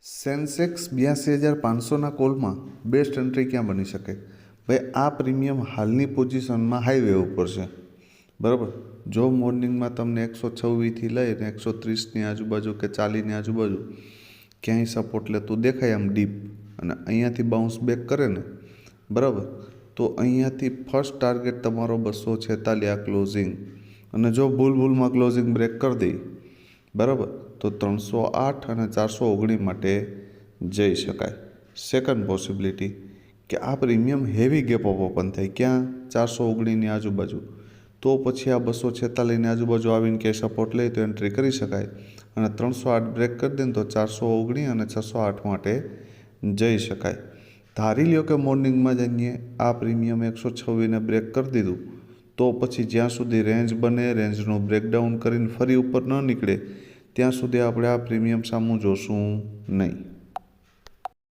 Sensex 82,500ના કોલમાં best entry ક્યાં બની શકે? ભાઈ, આ પ્રીમિયમ હાલની પોઝિશનમાં હાઈવે ઉપર છે, બરાબર. જો મોર્નિંગમાં તમને 126થી લઈને 130ની આજુબાજુ કે 40ની આજુબાજુ ક્યાંય સપોર્ટ લેતું દેખાય આમ ડીપ, અને અહીંયાથી બાઉન્સ બેક કરે ને, બરાબર, તો અહીંયાથી ફર્સ્ટ ટાર્ગેટ તમારો 246 આ ક્લોઝિંગ, અને જો ભૂલમાં ક્લોઝિંગ બ્રેક કરી દઈ, બરાબર, તો 308 અને 419 માટે જઈ શકાય. સેકન્ડ પોસિબિલિટી કે આ premium heavy gap up open થાય ક્યાં 419ની આજુબાજુ, તો પછી આ 246ની આજુબાજુ આવીને કે સપોર્ટ લે તો એન્ટ્રી કરી શકાય, અને 308 બ્રેક કરી દે તો 419 અને 608 માટે જઈ શકાય. ધારી લ્યો કે મોર્નિંગમાં જઈએ આ પ્રીમિયમ 126ને બ્રેક કરી દીધું, તો પછી જ્યાં સુધી રેન્જ બને, રેન્જનું બ્રેકડાઉન કરીને ફરી ઉપર ન નીકળે ત્યાં સુધી આપણે આ પ્રીમિયમ સામું જોશું નહીં.